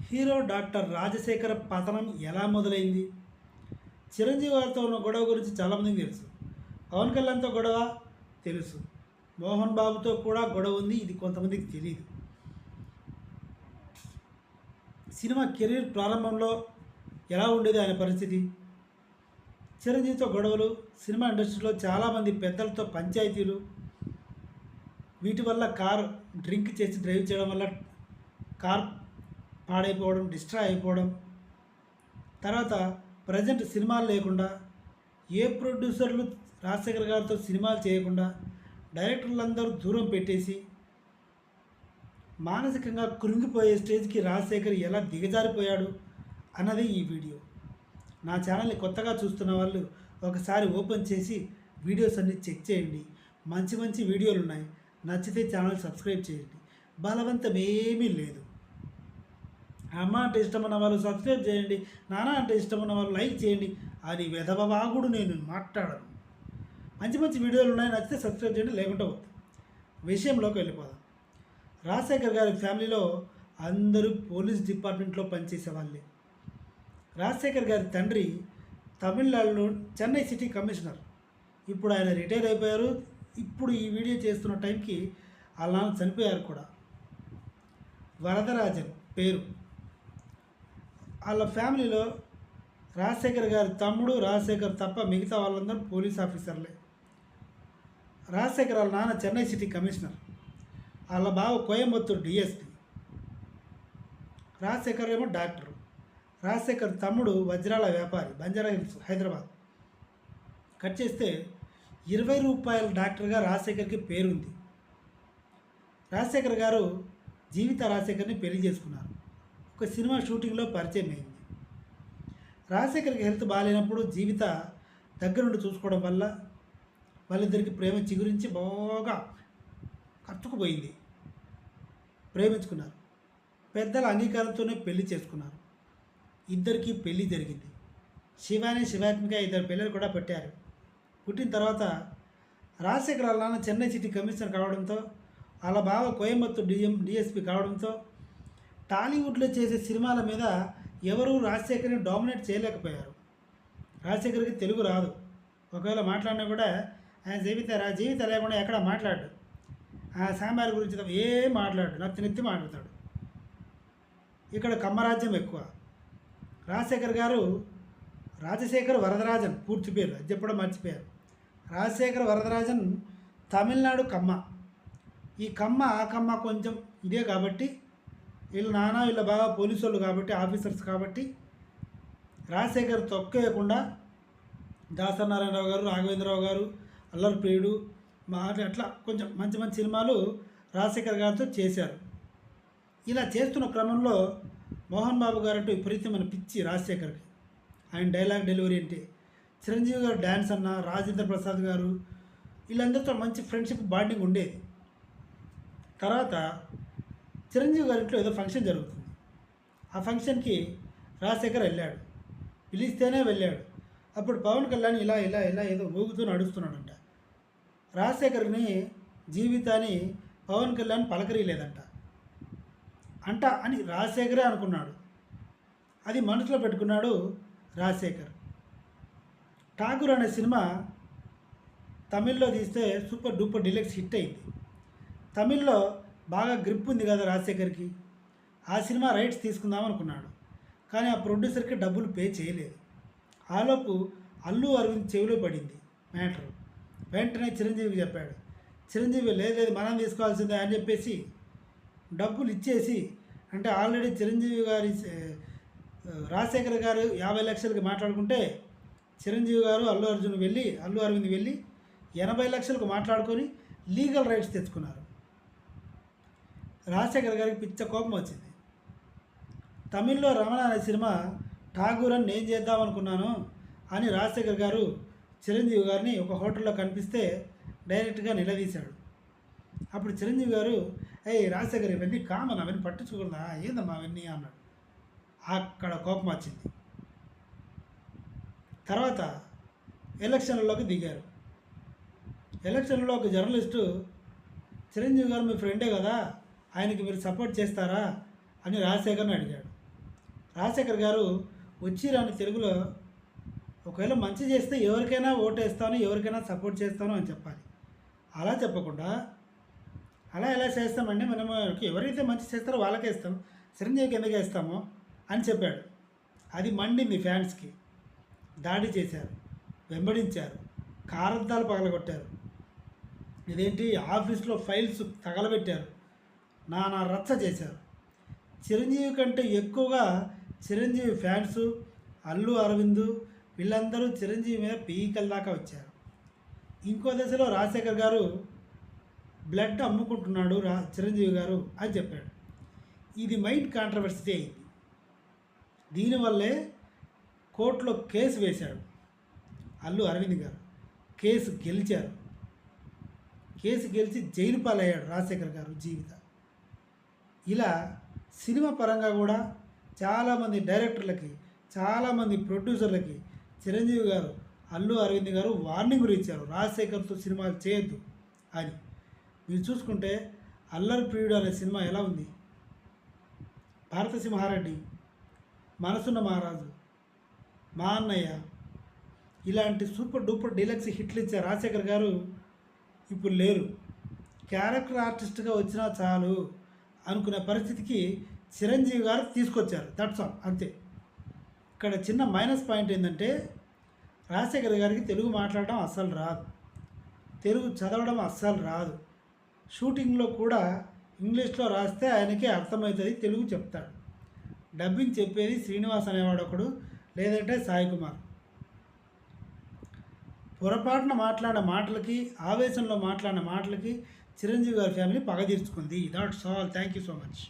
Hero doctor Rajasekhara పతనం ఎలా మొదలైంది? చిరంజీవి గారితో ఉన్న గొడవ గురించి చాలామందికి తెలుసు. పవన్ కళ్యాణ్తో గొడవ తెలుసు. మోహన్ బాబుతో కూడా గొడవ ఉంది. ఇది కొంతమందికి తెలియదు. సినిమా కెరీర్ ప్రారంభంలో ఎలా ఉండేది ఆయన పరిస్థితి? చిరంజీవితో గొడవలు, సినిమా ఇండస్ట్రీలో చాలామంది పెద్దలతో పంచాయతీలు, వీటి వల్ల కారు డ్రింక్ చేసి డ్రైవ్ చేయడం వల్ల కార్ పాడైపోవడం, డిస్ట్రాయ్ అయిపోవడం, తర్వాత ప్రజెంట్ సినిమాలు లేకుండా ఏ ప్రొడ్యూసర్లు రాజశేఖర్ గారితో సినిమాలు చేయకుండా డైరెక్టర్లందరూ దూరం పెట్టేసి మానసికంగా కృంగిపోయే స్టేజ్కి రాజశేఖర్ ఎలా దిగజారిపోయాడు అన్నది ఈ వీడియో. నా ఛానల్ని కొత్తగా చూస్తున్న వాళ్ళు ఒకసారి ఓపెన్ చేసి వీడియోస్ అన్నీ చెక్ చేయండి. మంచి మంచి వీడియోలు ఉన్నాయి. నచ్చితే ఛానల్ సబ్స్క్రైబ్ చేయండి. బలవంతం ఏమీ లేదు. అమ్మ అంటే ఇష్టమన్న వాళ్ళు సబ్స్క్రైబ్ చేయండి, నాన్న అంటే ఇష్టమన్న వాళ్ళు లైక్ చేయండి. అది వెధవవాగుడు, నేను మాట్లాడను. మంచి మంచి వీడియోలు ఉన్నాయి, నచ్చితే సబ్స్క్రైబ్ చేయండి, లేకుంటే వద్దు. విషయంలోకి వెళ్ళిపోదాం. రాజశేఖర్ గారి ఫ్యామిలీలో అందరూ పోలీస్ డిపార్ట్మెంట్లో పనిచేసే వాళ్ళే. రాజశేఖర్ గారి తండ్రి తమిళనాడులో చెన్నై సిటీ కమిషనర్. ఇప్పుడు ఆయన రిటైర్ అయిపోయారు. ఇప్పుడు ఈ వీడియో చేస్తున్న టైంకి వాళ్ళ నాన్న చనిపోయారు కూడా. వరదరాజన్ పేరు. వాళ్ళ ఫ్యామిలీలో రాజశేఖర్ గారి తమ్ముడు రాజశేఖర్ తప్ప మిగతా వాళ్ళందరూ పోలీస్ ఆఫీసర్లే. రాజశేఖర్ వాళ్ళ నాన్న చెన్నై సిటీ కమిషనర్, వాళ్ళ బావ కోయంబత్తూరు డిఎస్పీ, రాజశేఖర్ ఏమో డాక్టరు. రాజశేఖర్ తమ్ముడు వజ్రాల వ్యాపారి, బంజారా హిల్స్, హైదరాబాద్. కట్ చేస్తే 20 రూపాయల డాక్టర్గా రాజశేఖర్కి పేరుంది. రాజశేఖర్ గారు జీవిత రాజశేఖర్ని పెళ్లి చేసుకున్నారు. ఒక సినిమా షూటింగ్లో పరిచయం అయింది. రాజశేఖర్కి హెల్త్ బాగాలేనప్పుడు జీవిత దగ్గరుండి చూసుకోవడం వల్ల వాళ్ళిద్దరికి ప్రేమ చిగురించి బాగా కత్తుకుపోయింది. ప్రేమించుకున్నారు. పెద్దల అంగీకారంతోనే పెళ్లి చేసుకున్నారు. ఇద్దరికి పెళ్లి జరిగింది. శివాని శివాత్మిక ఇద్దరు పిల్లలు కూడా పెట్టారు. పుట్టిన తర్వాత రాజశేఖర్ వాళ్ళ నాన్న చెన్నై సిటీ కమిషనర్ కావడంతో, వాళ్ళ బావ కోయంబత్తూరు డిఎస్పీ కావడంతో టాలీవుడ్లో చేసే సినిమాల మీద ఎవరూ రాజశేఖర్ని డామినేట్ చేయలేకపోయారు. రాజశేఖర్కి తెలుగు రాదు. ఒకవేళ మాట్లాడినా కూడా ఆయన జీవిత లేకుండా ఎక్కడ మాట్లాడు. ఆ సాంబార్ గురించి ఏం మాట్లాడు, నెత్తి మాట్లాడతాడు. ఇక్కడ కమ్మరాజ్యం ఎక్కువ. రాజశేఖర్ వరదరాజన్ పూర్తి పేరు అది చెప్పడం మర్చిపోయారు. రాజశేఖర్ వరదరాజన్ తమిళనాడు కమ్మ. ఈ కమ్మ ఆ కమ్మ కొంచెం ఇదే కాబట్టి, వీళ్ళ నాన్న వీళ్ళ బాగా పోలీసు వాళ్ళు కాబట్టి, ఆఫీసర్స్ కాబట్టి రాజశేఖర్ తొక్కేయకుండా దాసనారాయణరావు గారు, రాఘవేంద్రరావు గారు, అల్లరి ప్రియుడు, అట్లా కొంచెం మంచి మంచి సినిమాలు రాజశేఖర్ గారితో చేశారు. ఇలా చేస్తున్న క్రమంలో మోహన్ బాబు గారు అంటే విపరీతమైన పిచ్చి రాజశేఖర్కి. ఆయన డైలాగ్ డెలివరీ అంటే, చిరంజీవి గారు డ్యాన్స్ అన్న, రాజేంద్ర ప్రసాద్ గారు వీళ్ళందరితో మంచి ఫ్రెండ్షిప్ బాండింగ్ ఉండేది. తర్వాత చిరంజీవి గారి ఇంట్లో ఏదో ఫంక్షన్ జరుగుతుంది. ఆ ఫంక్షన్కి రాజశేఖర్ వెళ్ళాడు. పిలిస్తేనే వెళ్ళాడు. అప్పుడు పవన్ కళ్యాణ్ ఇలా ఇలా ఇలా ఏదో ఊగుతూ నడుస్తున్నాడంట. రాజశేఖర్ని జీవితాన్ని పవన్ కళ్యాణ్ పలకరీలేదంట అని రాజశేఖరే అనుకున్నాడు. అది మనసులో పెట్టుకున్నాడు రాజశేఖర్. ఠాగూర్ అనే సినిమా తమిళ్లో తీస్తే సూపర్ డూపర్ డిలక్స్ హిట్ అయింది. తమిళ్లో బాగా గ్రిప్ ఉంది కదా రాజశేఖర్కి. ఆ సినిమా రైట్స్ తీసుకుందాం అనుకున్నాడు. కానీ ఆ ప్రొడ్యూసర్కి డబ్బులు పే చేయలేదు. ఆలోపు అల్లు అరవింద్ చెవిలో పడింది మ్యాటర్. వెంటనే చిరంజీవికి చెప్పాడు. చిరంజీవి లేదు మనం తీసుకోవాల్సిందే అని చెప్పేసి డబ్బులు ఇచ్చేసి, అంటే ఆల్రెడీ చిరంజీవి గారి రాజశేఖర్ గారు 50 లక్షలకి మాట్లాడుకుంటే చిరంజీవి గారు అల్లు అరవింద్ వెళ్ళి 80 లక్షలకు మాట్లాడుకొని లీగల్ రైట్స్ తెచ్చుకున్నారు. రాజశేఖర్ గారికి పిచ్చ కోపం వచ్చింది. తమిళ్లో రమణ అనే సినిమా ఠాగూర్ అని నేను చేద్దామనుకున్నాను అని రాజశేఖర్ గారు చిరంజీవి గారిని ఒక హోటల్లో కనిపిస్తే డైరెక్ట్గా నిలదీశాడు. అప్పుడు చిరంజీవి గారు రాజశేఖర్ ఇవన్నీ కామన్, అవన్నీ పట్టించుకోకుండా ఏందమ్మా అవన్నీ అన్నాడు. అక్కడ కోపం వచ్చింది. తర్వాత ఎలక్షన్లలోకి దిగారు. ఎలక్షన్లో ఒక జర్నలిస్టు చిరంజీవి గారు మీ ఫ్రెండే కదా, ఆయనకి మీరు సపోర్ట్ చేస్తారా అని రాజశేఖర్ని అడిగాడు. రాజశేఖర్ గారు వచ్చి రాని తెలుగులో ఒకవేళ మంచి చేస్తే ఎవరికైనా ఓటేస్తాను, ఎవరికైనా సపోర్ట్ చేస్తాను అని చెప్పాలి. అలా చెప్పకుండా అలా ఎలా చేస్తామండి, మనము ఎవరైతే మంచి చేస్తారో వాళ్ళకే ఇస్తాం, చిరంజీవికి ఎందుకు వేస్తామో అని చెప్పాడు. అది మండింది ఫ్యాన్స్కి. దాడి చేశారు, వెంబడించారు, కారద్దాలు పగలగొట్టారు, ఇదేంటి ఆఫీస్లో ఫైల్స్ తగలబెట్టారు, నానా రచ్చ చేశారు. చిరంజీవి కంటే ఎక్కువగా చిరంజీవి ఫ్యాన్స్, అల్లు అరవింద్ వీళ్ళందరూ చిరంజీవి మీద పీకల దాకా వచ్చారు. ఇంకో దశలో రాజశేఖర్ గారు బ్లడ్ అమ్ముకుంటున్నాడు చిరంజీవి గారు అని చెప్పాడు. ఇది మైండ్ కాంట్రవర్సీ అయింది. దీనివల్లే కోర్టులో కేసు వేశాడు అల్లు అరవింద్ గారు. కేసు గెలిచారు. కేసు గెలిచి జైలు పాలయ్యాడు రాజశేఖర్ గారు జీవిత. ఇలా సినిమా పరంగా కూడా చాలామంది డైరెక్టర్లకి, చాలామంది ప్రొడ్యూసర్లకి చిరంజీవి గారు, అల్లు అరవింద్ గారు వార్నింగులు ఇచ్చారు, రాజశేఖర్తో సినిమాలు చేయొద్దు అని. మీరు చూసుకుంటే అల్లరి ప్రియుడు అనే సినిమా ఎలా ఉంది, భారతసింహారెడ్డి, మనసున్న మహారాజు, మా అన్నయ్య ఇలాంటి సూపర్ డూపర్ డీలక్స్ హిట్లు ఇచ్చే రాజశేఖర్ గారు ఇప్పుడు లేరు. క్యారెక్టర్ ఆర్టిస్ట్గా వచ్చినా చాలు అనుకునే పరిస్థితికి చిరంజీవి గారు తీసుకొచ్చారు. దట్స్ ఆల్, అంతే. ఇక్కడ చిన్న మైనస్ పాయింట్ ఏంటంటే రాజశేఖర్ గారికి తెలుగు మాట్లాడడం అస్సలు రాదు, తెలుగు చదవడం అస్సలు రాదు. షూటింగ్లో కూడా ఇంగ్లీష్లో రాస్తే ఆయనకే అర్థమవుతుంది, తెలుగు చెప్తాడు. డబ్బింగ్ చెప్పేది శ్రీనివాస్ అనేవాడు ఒకడు, లేదంటే సాయి కుమార్. పొరపాటున మాట్లాడిన మాటలకి, ఆవేశంలో మాట్లాడిన మాటలకి చిరంజీవి గారి ఫ్యామిలీ పగ తీర్చుకుంది. That's all. Thank you so much.